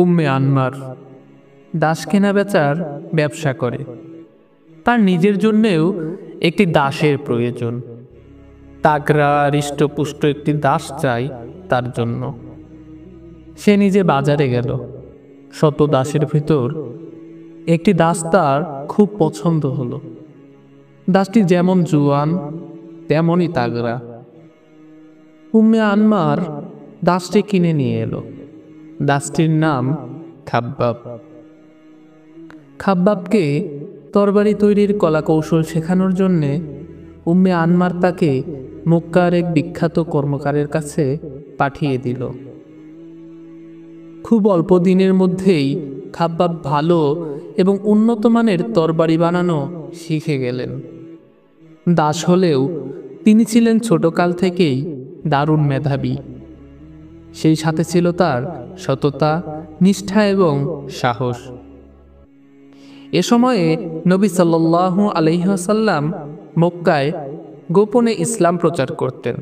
উম্মে আনমার দাস কেনা বেচার ব্যবসা করে। তার নিজের জন্যেও একটি দাসের প্রয়োজন। তাগড়া হৃষ্টপুষ্ট একটি দাস চাই তার জন্য। সে নিজে বাজারে গেল। শত দাসের ভিতর একটি দাস তার খুব পছন্দ হলো। দাসটি যেমন জুয়ান তেমনই তাগড়া। উম্মে আনমার দাসটি কিনে নিয়ে এলো। দাসটির নাম খাব্বাব। খাব্বাবকে তরবারি তৈরির কলাকৌশল শেখানোর জন্যে উম্মে আনমার তাকে মক্কার এক বিখ্যাত কর্মকারের কাছে পাঠিয়ে দিল। খুব অল্প দিনের মধ্যেই খাব্বাব ভালো এবং উন্নত মানের তরবারি বানানো শিখে গেলেন। দাস হলেও তিনি ছিলেন ছোটকাল থেকেই দারুণ মেধাবী। সেই সাথে ছিল তার সততা, নিষ্ঠা এবং সাহস। এ সময়ে নবী সাল্লাল্লাহু আলাইহি ওয়াসাল্লাম মক্কায় গোপনে ইসলাম প্রচার করতেন।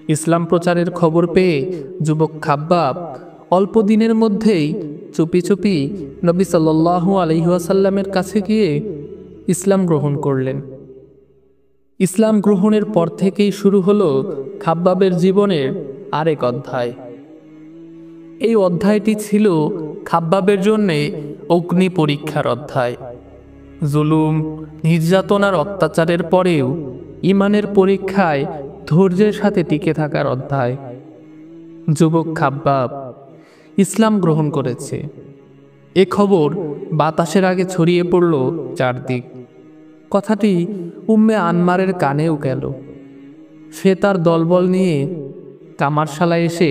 ইসলাম প্রচারের খবর পেয়ে যুবক খাব্বাব অল্প দিনের মধ্যেই চুপি চুপি নবী সাল্লাল্লাহু আলাইহি ওয়াসাল্লামের কাছে গিয়ে ইসলাম গ্রহণ করলেন। ইসলাম গ্রহণের পর থেকেই শুরু হলো খাব্বাবের জীবনের আরেক অধ্যায়। এই অধ্যায়টি ছিল খাব্বাবের জন্যে অগ্নি পরীক্ষার অধ্যায়। জুলুম, নির্যাতনার অত্যাচারের পরেও ঈমানের পরীক্ষায় ধৈর্যের সাথে টিকে থাকার অধ্যায়। যুবক খাব্বাব ইসলাম গ্রহণ করেছে, এ খবর বাতাসের আগে ছড়িয়ে পড়ল চারদিক। কথাটি উম্মে আনমারের কানেও গেল। সে তার দলবল নিয়ে কামারশালায় এসে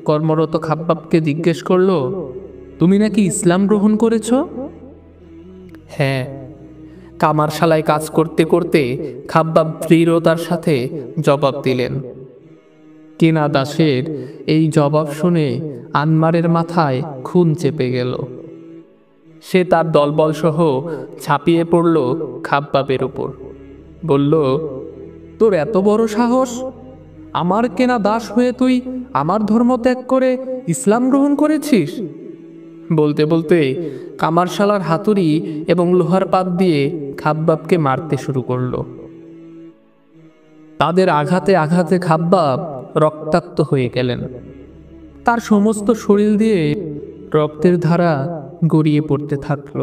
কর্মরত খাব্বাবকে জিজ্ঞেস করল, তুমি নাকি ইসলাম গ্রহণ করেছ? হ্যাঁ। কামারশালায় কাজ করতে করতে খাব্বাব দৃঢ়তার সাথে জবাব দিলেন। কেনা দাসের এই জবাব শুনে আনমারের মাথায় খুন চেপে গেল। সে তার দলবল সহ ঝাঁপিয়ে পড়ল খাব্বাবের উপর। বলল, তোর এত বড় সাহস! আমার কেনা দাস হয়ে তুই আমার ধর্ম ত্যাগ করে ইসলাম গ্রহণ করেছিস? বলতে বলতে কামারশালার হাতুড়ি এবং লোহার পাত দিয়ে খাব্বাবকে মারতে শুরু করল। তাদের আঘাতে আঘাতে খাব্বাব রক্তাক্ত হয়ে গেলেন। তার সমস্ত শরীর দিয়ে রক্তের ধারা গড়িয়ে পড়তে থাকল।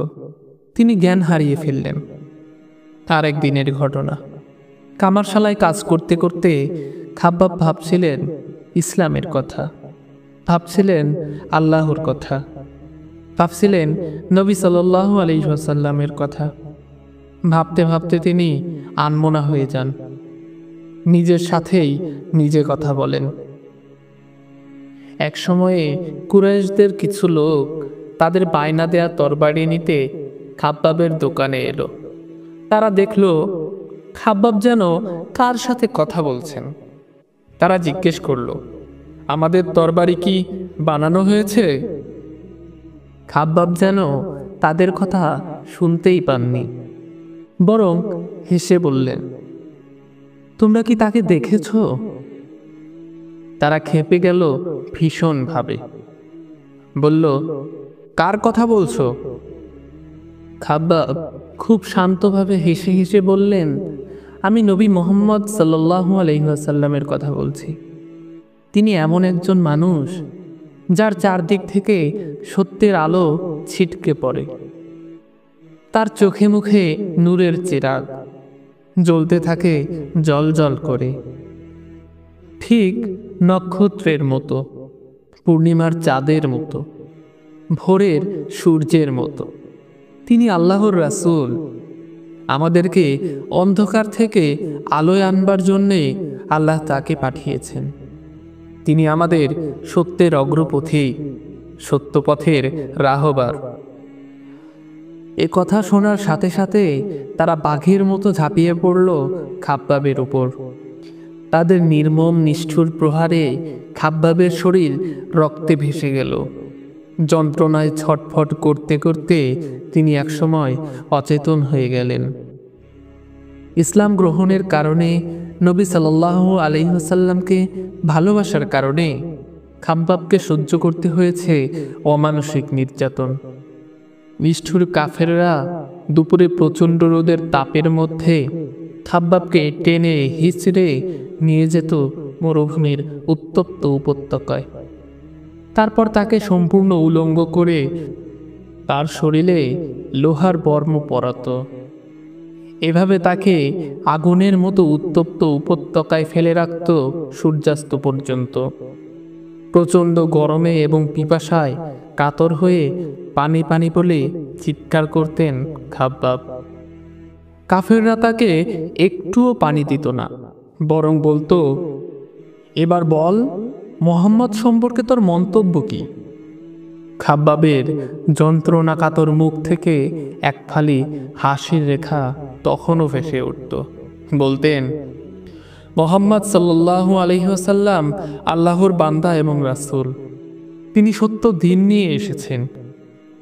তিনি জ্ঞান হারিয়ে ফেললেন। আর একদিনের ঘটনা। কামারশালায় কাজ করতে করতে খাব্বাব ভাবছিলেন ইসলামের কথা, ভাবছিলেন আল্লাহর কথা, ভাবছিলেন নবী সাল্লাল্লাহু আলাইহি ওয়াসাল্লামের কথা। ভাবতে ভাবতে তিনি আনমনা হয়ে যান। নিজের সাথেই নিজে কথা বলেন। এক সময়ে কুরাইশদের কিছু লোক তাদের বায়না দেয়া তরবারি নিতে খাব্বাবের দোকানে এলো। তারা দেখল খাব্বাব যেন কার সাথে কথা বলছেন। তারা জিজ্ঞেস করল, আমাদের তরবারি কি বানানো হয়েছে? খাব্বাব যেন তাদের কথা শুনতেই পাননি, বরং হেসে বললেন, তোমরা কি তাকে দেখেছ? তারা ক্ষেপে গেল ভীষণভাবে। বলল, কার কথা বলছো? খাব্বাব খুব শান্তভাবে হেসে হেসে বললেন, আমি নবী মুহাম্মদ সাল্লাল্লাহু আলাইহি ওয়াসাল্লামের কথা বলছি। তিনি এমন একজন মানুষ যার চারদিক থেকে সত্যের আলো ছিটকে পড়ে। তার চোখে মুখে নূরের চিরাগ জ্বলতে থাকে জল জল করে, ঠিক নক্ষত্রের মতো, পূর্ণিমার চাঁদের মতো, ভোরের সূর্যের মতো। তিনি আল্লাহর রাসূল। আমাদেরকে অন্ধকার থেকে আলোয় আনবার জন্যে আল্লাহ তাকে পাঠিয়েছেন। তিনি আমাদের সত্যের অগ্রপথী, সত্যপথের রাহবার। এ কথা শোনার সাথে সাথে তারা বাঘের মতো ঝাঁপিয়ে পড়ল খাব্বাবের উপর। তাদের নির্মম নিষ্ঠুর প্রহারে খাব্বাবের শরীর রক্তে ভেসে গেল। যন্ত্রণায় ছটফট করতে করতে তিনি একসময় অচেতন হয়ে গেলেন। ইসলাম গ্রহণের কারণে, নবী সাল্লাল্লাহু আলাইহি ওয়াসাল্লামকে ভালোবাসার কারণে খাব্বাবকে সহ্য করতে হয়েছে অমানসিক নির্যাতন। নিষ্ঠুর কাফেররা দুপুরে প্রচণ্ড রোদের তাপের মধ্যে খাব্বাবকে টেনে হিচড়ে নিয়ে যেত মরুভূমির উত্তপ্ত উপত্যকায়। তারপর তাকে সম্পূর্ণ উলঙ্গ করে তার শরীরে লোহার বর্ম পরাতো। এভাবে তাকে আগুনের মতো উত্তপ্ত উপত্যকায় ফেলে রাখত সূর্যাস্ত পর্যন্ত। প্রচণ্ড গরমে এবং পিপাসায় কাতর হয়ে পানি পানি বলে চিৎকার করতেন খাব্বাব। কাফেররা তাকে একটুও পানি দিত না, বরং বলতো, এবার বল, মোহাম্মদ সম্পর্কে তোর মন্তব্য কি? খাব্বাবের যন্ত্রণাকাতর মুখ থেকে এক ফালি হাসির রেখা তখনও ভেসে উঠত। বলতেন, মোহাম্মদ সাল্লাল্লাহু আলাইহি ওয়াসাল্লাম আল্লাহর বান্দা এবং রাসূল। তিনি সত্য দিন নিয়ে এসেছেন।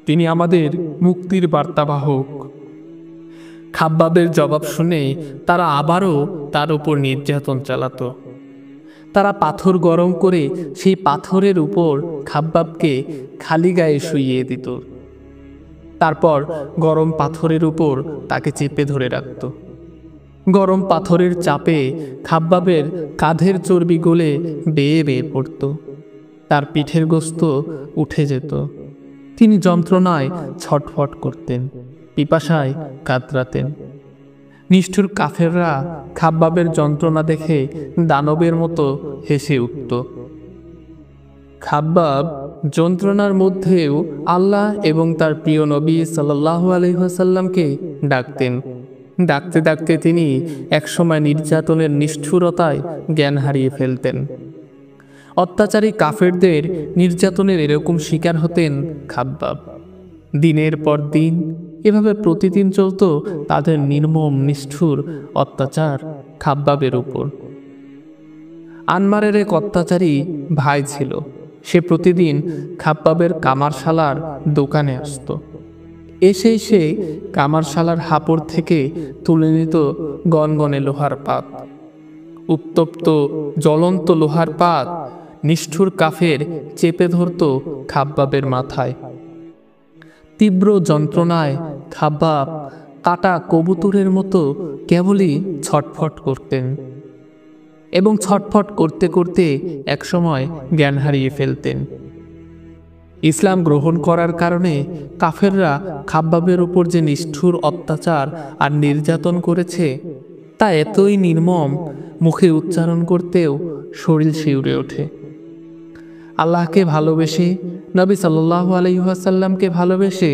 তিনি আমাদের মুক্তির বার্তাবাহক। খাব্বাবের জবাব শুনে তারা আবারও তার উপর নির্যাতন চালাতো। তারা পাথর গরম করে সেই পাথরের উপর খাব্বাবকে খালি গায়ে শুইয়ে দিত। তারপর গরম পাথরের উপর তাকে চেপে ধরে রাখত। গরম পাথরের চাপে খাব্বাবের কাঁধের চর্বি গলে বেয়ে বেয়ে পড়ত। তার পিঠের গোস্ত উঠে যেত। তিনি যন্ত্রণায় ছটফট করতেন, পিপাসায় কাতরাতেন। নিষ্ঠুর কাফেররা খাব্বাবের যন্ত্রণা দেখে দানবের মতো হেসে উঠত। খাব্বাব যন্ত্রণার মধ্যেও আল্লাহ এবং তার প্রিয় নবী সাল্লাল্লাহু আলাইহি ওয়াসাল্লামকে ডাকতেন। ডাকতে ডাকতে তিনি একসময় নির্যাতনের নিষ্ঠুরতায় জ্ঞান হারিয়ে ফেলতেন। অত্যাচারী কাফেরদের নির্যাতনের এরকম শিকার হতেন খাব্বাব। দিনের পর দিন এভাবে প্রতিদিন চলত তাদের নির্মম নিষ্ঠুর অত্যাচার খাব্বাবের উপর। আনমারের এক অত্যাচারী ভাই ছিল। সে প্রতিদিন খাব্বাবের কামারশালার দোকানে আসত। এসে সে কামারশালার হাপড় থেকে তুলে নিত গনগনে লোহার পাত। উত্তপ্ত জ্বলন্ত লোহার পাত নিষ্ঠুর কাফের চেপে ধরত খাব্বাবের মাথায়। তীব্র যন্ত্রণায় খাব্বাব কাটা কবুতরের মতো কেবলই ছটফট করতেন এবং ছটফট করতে করতে একসময় জ্ঞান হারিয়ে ফেলতেন। ইসলাম গ্রহণ করার কারণে কাফেররা খাব্বাবের উপর যে নিষ্ঠুর অত্যাচার আর নির্যাতন করেছে তা এতই নির্মম, মুখে উচ্চারণ করতেও শরীর শিউরে ওঠে। আল্লাহকে ভালোবেসে, নবী সাল্লাল্লাহু আলাইহি ওয়াসাল্লামকে ভালোবেসে,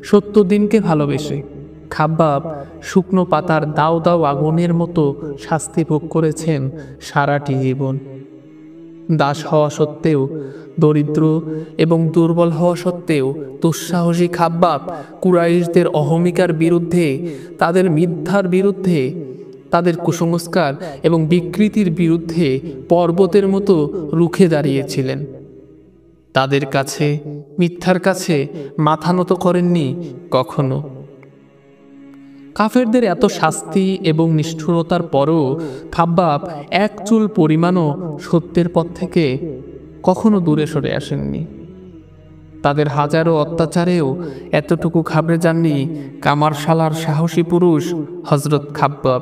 সত্য দিনকে ভালোবেসে খাব্বাব শুকনো পাতার দাও দাও আগুনের মতো শাস্তি ভোগ করেছেন সারাটি জীবন। দাস হওয়া সত্ত্বেও, দরিদ্র এবং দুর্বল হওয়া সত্ত্বেও দুঃসাহসী খাব্বাব কুরাইশদের অহমিকার বিরুদ্ধে, তাদের মিথ্যার বিরুদ্ধে, তাদের কুসংস্কার এবং বিকৃতির বিরুদ্ধে পর্বতের মতো রুখে দাঁড়িয়েছিলেন। তাদের কাছে, মিথ্যার কাছে মাথা নত করেননি কখনো। কাফেরদের এত শাস্তি এবং নিষ্ঠুরতার পরও খাব্বাব এক চুল পরিমাণও সত্যের পথ থেকে কখনো দূরে সরে আসেননি। তাদের হাজারো অত্যাচারেও এতটুকু ঘাবড়ে যাননি কামারশালার সাহসী পুরুষ হযরত খাব্বাব।